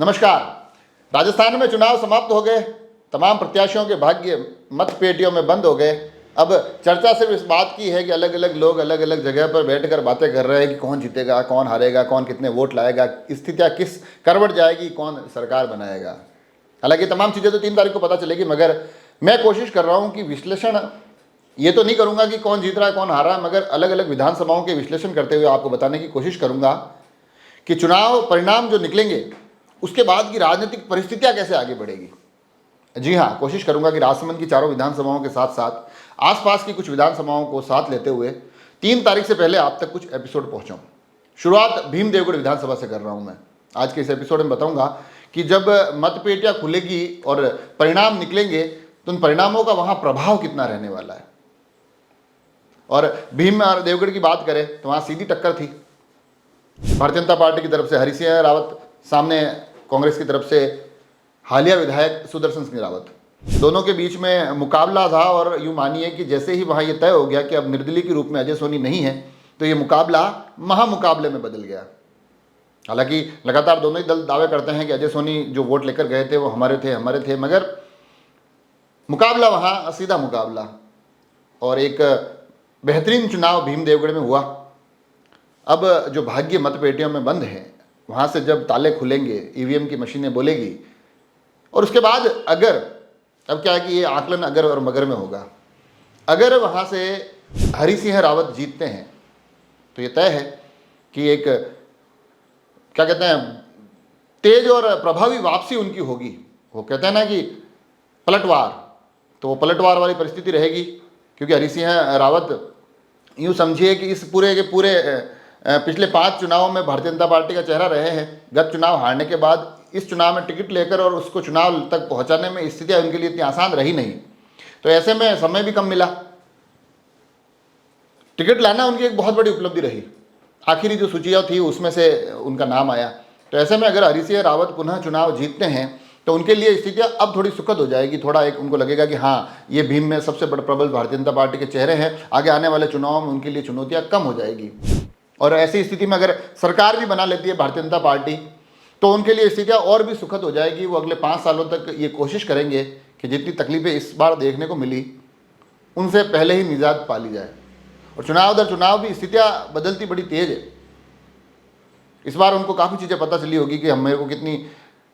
नमस्कार। राजस्थान में चुनाव समाप्त हो गए, तमाम प्रत्याशियों के भाग्य मत पेटियों में बंद हो गए। अब चर्चा सिर्फ इस बात की है कि अलग अलग लोग अलग अलग जगह पर बैठकर बातें कर रहे हैं कि कौन जीतेगा, कौन हारेगा, कौन कितने वोट लाएगा, स्थितियाँ किस करवट जाएगी, कौन सरकार बनाएगा। हालांकि तमाम चीज़ें तो 3 तारीख को पता चलेगी, मगर मैं कोशिश कर रहा हूँ कि विश्लेषण ये तो नहीं करूँगा कि कौन जीत रहा है कौन हारा है, मगर अलग अलग विधानसभाओं के विश्लेषण करते हुए आपको बताने की कोशिश करूँगा कि चुनाव परिणाम जो निकलेंगे उसके बाद की राजनीतिक परिस्थितियां कैसे आगे बढ़ेगी। जी हाँ, कोशिश करूंगा कि राजसमंद की चारों विधानसभाओं के साथ साथ आसपास की कुछ विधानसभाओं को साथ लेते हुए 3 तारीख से पहले आप तक कुछ एपिसोड पहुंचाऊं। शुरुआत भीम देवगढ़ विधानसभा से कर रहा हूं मैं। आज के इस एपिसोड में बताऊंगा कि जब मतपेटियां खुलेगी और परिणाम निकलेंगे तो उन परिणामों का वहां प्रभाव कितना रहने वाला है। और भीम और देवगढ़ की बात करें तो वहां सीधी टक्कर थी। भारतीय जनता पार्टी की तरफ से हरि सिंह रावत, सामने कांग्रेस की तरफ से हालिया विधायक सुदर्शन सिंह रावत। दोनों के बीच में मुकाबला था और यूँ मानिए कि जैसे ही वहाँ ये तय हो गया कि अब निर्दलीय के रूप में अजय सोनी नहीं है तो ये मुकाबला महामुकाबले में बदल गया। हालांकि लगातार दोनों ही दल दावे करते हैं कि अजय सोनी जो वोट लेकर गए थे वो हमारे थे, मगर मुकाबला वहाँ सीधा मुकाबला और एक बेहतरीन चुनाव भीम देवगढ़ में हुआ। अब जो भाग्य मतपेटियों में बंद है वहाँ से जब ताले खुलेंगे, ईवीएम की मशीनें बोलेगी और उसके बाद अगर, अब क्या है कि ये आकलन अगर और मगर में होगा, अगर वहाँ से हरि सिंह रावत जीतते हैं तो ये तय है कि एक क्या कहते हैं तेज और प्रभावी वापसी उनकी होगी। वो कहते हैं ना कि पलटवार, तो वो पलटवार वाली परिस्थिति रहेगी, क्योंकि हरि सिंह रावत यूँ समझिए कि इस पूरे के पूरे पिछले 5 चुनावों में भारतीय जनता पार्टी का चेहरा रहे हैं। गत चुनाव हारने के बाद इस चुनाव में टिकट लेकर और उसको चुनाव तक पहुंचाने में स्थितियां उनके लिए इतनी आसान रही नहीं, तो ऐसे में समय भी कम मिला। टिकट लाना उनकी एक बहुत बड़ी उपलब्धि रही, आखिरी जो सूचियाँ थी उसमें से उनका नाम आया। तो ऐसे में अगर हरि सिंह रावत पुनः चुनाव जीतते हैं तो उनके लिए स्थितियाँ अब थोड़ी सुखद हो जाएगी। थोड़ा एक उनको लगेगा कि हाँ, ये भीम में सबसे बड़े प्रबल भारतीय जनता पार्टी के चेहरे हैं, आगे आने वाले चुनाव में उनके लिए चुनौतियाँ कम हो जाएगी। और ऐसी स्थिति में अगर सरकार भी बना लेती है भारतीय जनता पार्टी तो उनके लिए स्थितियाँ और भी सुखद हो जाएगी। वो अगले 5 सालों तक ये कोशिश करेंगे कि जितनी तकलीफें इस बार देखने को मिली उनसे पहले ही निजात पा ली जाए। और चुनाव दर चुनाव भी स्थितियाँ बदलती बड़ी तेज है। इस बार उनको काफ़ी चीज़ें पता चली होगी कि हमें को कितनी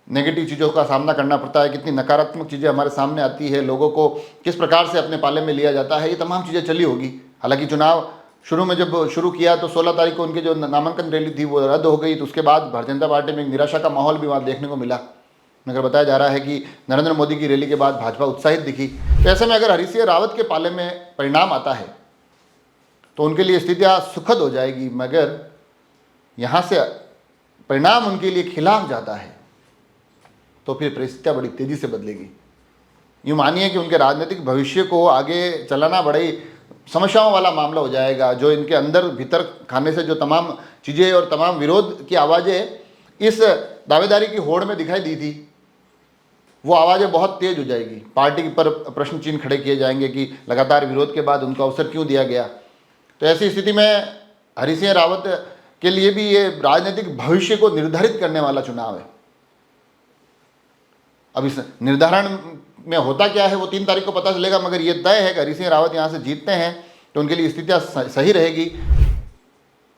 नेगेटिव चीज़ों का सामना करना पड़ता है, कितनी नकारात्मक चीज़ें हमारे सामने आती है, लोगों को किस प्रकार से अपने पाले में लिया जाता है, ये तमाम चीज़ें चली होगी। हालांकि चुनाव शुरू में जब शुरू किया तो 16 तारीख को उनकी जो नामांकन रैली थी वो रद्द हो गई, तो उसके बाद भारतीय जनता पार्टी में एक निराशा का माहौल भी वहाँ देखने को मिला। मगर बताया जा रहा है कि नरेंद्र मोदी की रैली के बाद भाजपा उत्साहित दिखी। तो ऐसे में अगर हरि सिंह रावत के पाले में परिणाम आता है तो उनके लिए स्थितियाँ सुखद हो जाएगी, मगर यहाँ से परिणाम उनके लिए खिलाफ जाता है तो फिर परिस्थितियाँ बड़ी तेज़ी से बदलेगी। यूँ मानिए कि उनके राजनीतिक भविष्य को आगे चलाना बड़ी समस्याओं वाला मामला हो जाएगा। जो इनके अंदर भीतर खाने से जो तमाम चीज़ें और तमाम विरोध की आवाज़ें इस दावेदारी की होड़ में दिखाई दी थी, वो आवाज़ें बहुत तेज़ हो जाएगी। पार्टी पर प्रश्न चिन्ह खड़े किए जाएंगे कि लगातार विरोध के बाद उनको अवसर क्यों दिया गया। तो ऐसी स्थिति में हरि सिंह रावत के लिए भी ये राजनीतिक भविष्य को निर्धारित करने वाला चुनाव है। अब इस निर्धारण में होता क्या है वो 3 तारीख को पता चलेगा, मगर ये तय है कि हरि सिंह रावत यहाँ से जीतते हैं तो उनके लिए स्थितियाँ सही रहेगी।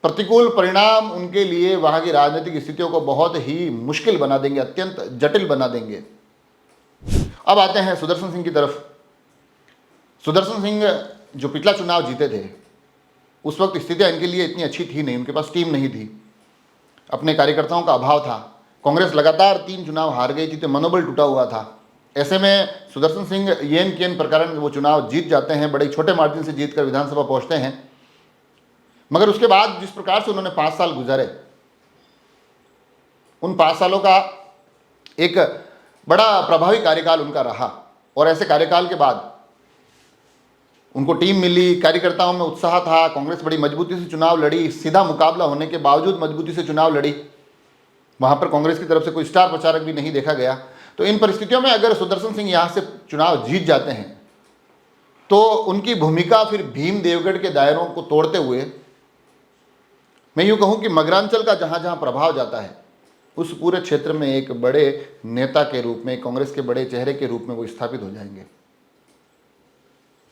प्रतिकूल परिणाम उनके लिए वहाँ की राजनीतिक स्थितियों को बहुत ही मुश्किल बना देंगे, अत्यंत जटिल बना देंगे। अब आते हैं सुदर्शन सिंह की तरफ। सुदर्शन सिंह जो पिछला चुनाव जीते थे उस वक्त स्थितियाँ इनके लिए इतनी अच्छी थी नहीं, उनके पास टीम नहीं थी, अपने कार्यकर्ताओं का अभाव था। कांग्रेस लगातार 3 चुनाव हार गई थी तो मनोबल टूटा हुआ था। ऐसे में सुदर्शन सिंह येन केन प्रकार वो चुनाव जीत जाते हैं, बड़े छोटे मार्जिन से जीतकर विधानसभा पहुंचते हैं। मगर उसके बाद जिस प्रकार से उन्होंने 5 साल गुजारे, उन 5 सालों का एक बड़ा प्रभावी कार्यकाल उनका रहा। और ऐसे कार्यकाल के बाद उनको टीम मिली, कार्यकर्ताओं में उत्साह था, कांग्रेस बड़ी मजबूती से चुनाव लड़ी, सीधा मुकाबला होने के बावजूद मजबूती से चुनाव लड़ी। वहाँ पर कांग्रेस की तरफ से कोई स्टार प्रचारक भी नहीं देखा गया। तो इन परिस्थितियों में अगर सुदर्शन सिंह यहाँ से चुनाव जीत जाते हैं तो उनकी भूमिका फिर भीम देवगढ़ के दायरों को तोड़ते हुए, मैं यूँ कहूँ कि मगरांचल का जहाँ जहाँ प्रभाव जाता है उस पूरे क्षेत्र में एक बड़े नेता के रूप में, कांग्रेस के बड़े चेहरे के रूप में वो स्थापित हो जाएंगे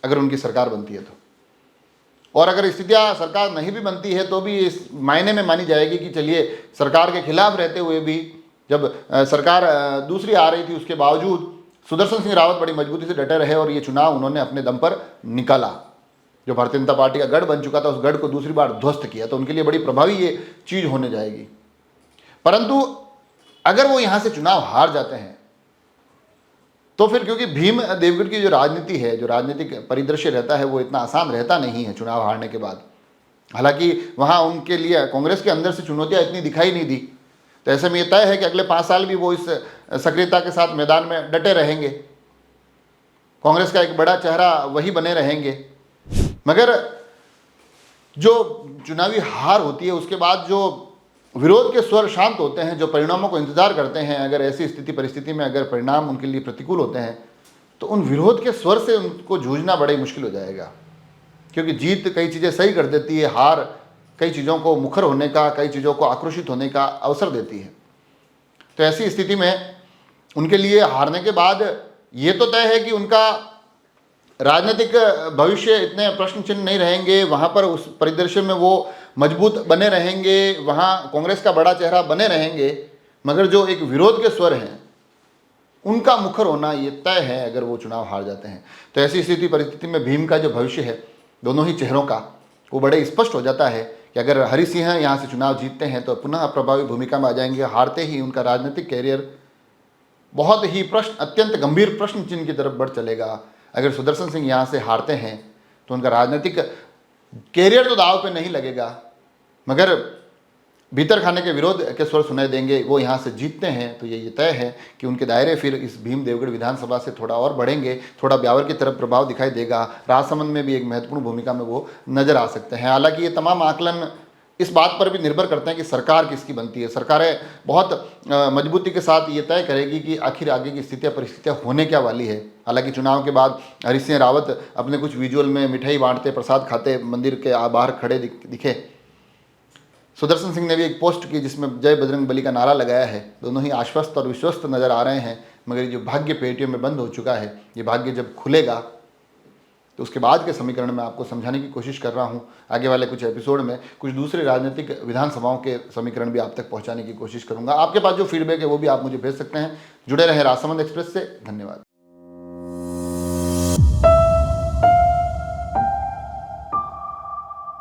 अगर उनकी सरकार बनती है तो। और अगर स्थितियां सरकार नहीं भी बनती है तो भी इस मायने में मानी जाएगी कि चलिए सरकार के खिलाफ रहते हुए भी, जब सरकार दूसरी आ रही थी उसके बावजूद सुदर्शन सिंह रावत बड़ी मजबूती से डटे रहे और ये चुनाव उन्होंने अपने दम पर निकाला। जो भारतीय जनता पार्टी का गढ़ बन चुका था उस गढ़ को दूसरी बार ध्वस्त किया, तो उनके लिए बड़ी प्रभावी ये चीज होने जाएगी। परंतु अगर वो यहां से चुनाव हार जाते हैं तो फिर, क्योंकि भीम देवगढ़ की जो राजनीति है, जो राजनीतिक परिदृश्य रहता है, वो इतना आसान रहता नहीं है चुनाव हारने के बाद। हालांकि वहां उनके लिए कांग्रेस के अंदर से चुनौतियां इतनी दिखाई नहीं दी, तो ऐसे में ये तय है कि अगले 5 साल भी वो इस सक्रियता के साथ मैदान में डटे रहेंगे, कांग्रेस का एक बड़ा चेहरा वही बने रहेंगे। मगर जो चुनावी हार होती है उसके बाद जो विरोध के स्वर शांत होते हैं, जो परिणामों को इंतजार करते हैं, अगर ऐसी स्थिति परिस्थिति में अगर परिणाम उनके लिए प्रतिकूल होते हैं तो उन विरोध के स्वर से उनको जूझना बड़ा ही मुश्किल हो जाएगा। क्योंकि जीत कई चीज़ें सही कर देती है, हार कई चीज़ों को मुखर होने का, कई चीज़ों को आक्रोशित होने का अवसर देती है। तो ऐसी स्थिति में उनके लिए हारने के बाद ये तो तय है कि उनका राजनीतिक भविष्य इतने प्रश्न चिन्ह नहीं रहेंगे, वहाँ पर उस परिदृश्य में वो मजबूत बने रहेंगे, वहाँ कांग्रेस का बड़ा चेहरा बने रहेंगे। मगर जो एक विरोध के स्वर हैं उनका मुखर होना ये तय है अगर वो चुनाव हार जाते हैं। तो ऐसी स्थिति परिस्थिति में भीम का जो भविष्य है दोनों ही चेहरों का, वो बड़े स्पष्ट हो जाता है कि अगर हरि सिंह यहाँ से चुनाव जीतते हैं तो पुनः प्रभावी भूमिका में आ जाएंगे। हारते ही उनका राजनीतिक कैरियर बहुत ही अत्यंत गंभीर प्रश्न चिन्ह की तरफ बढ़ चलेगा। अगर सुदर्शन सिंह यहाँ से हारते हैं तो उनका राजनीतिक कैरियर तो दांव पे नहीं लगेगा, मगर भीतर खाने के विरोध के स्वर सुनाई देंगे। वो यहाँ से जीतते हैं तो ये तय है कि उनके दायरे फिर इस भीम देवगढ़ विधानसभा से थोड़ा और बढ़ेंगे, थोड़ा ब्यावर की तरफ प्रभाव दिखाई देगा, राजसमंद में भी एक महत्वपूर्ण भूमिका में वो नजर आ सकते हैं। हालांकि ये तमाम आकलन इस बात पर भी निर्भर करते हैं कि सरकार किसकी बनती है। सरकारें बहुत मजबूती के साथ ये तय करेगी कि आखिर आगे की स्थितियाँ परिस्थितियाँ होने क्या वाली है। हालांकि चुनाव के बाद हरि सिंह रावत अपने कुछ विजुअल में मिठाई बांटते, प्रसाद खाते मंदिर के बाहर खड़े दिखे। सुदर्शन सिंह ने भी एक पोस्ट की जिसमें जय बजरंग बली का नारा लगाया है। दोनों ही आश्वस्त और विश्वस्त नजर आ रहे हैं। मगर ये जो भाग्य पेटियों में बंद हो चुका है, ये भाग्य जब खुलेगा तो उसके बाद के समीकरण में आपको समझाने की कोशिश कर रहा हूँ। आगे वाले कुछ एपिसोड में कुछ दूसरे राजनीतिक विधानसभाओं के समीकरण भी आप तक पहुँचाने की कोशिश करूँगा। आपके पास जो फीडबैक है वो भी आप मुझे भेज सकते हैं। जुड़े रहें राजसमंद एक्सप्रेस से। धन्यवाद।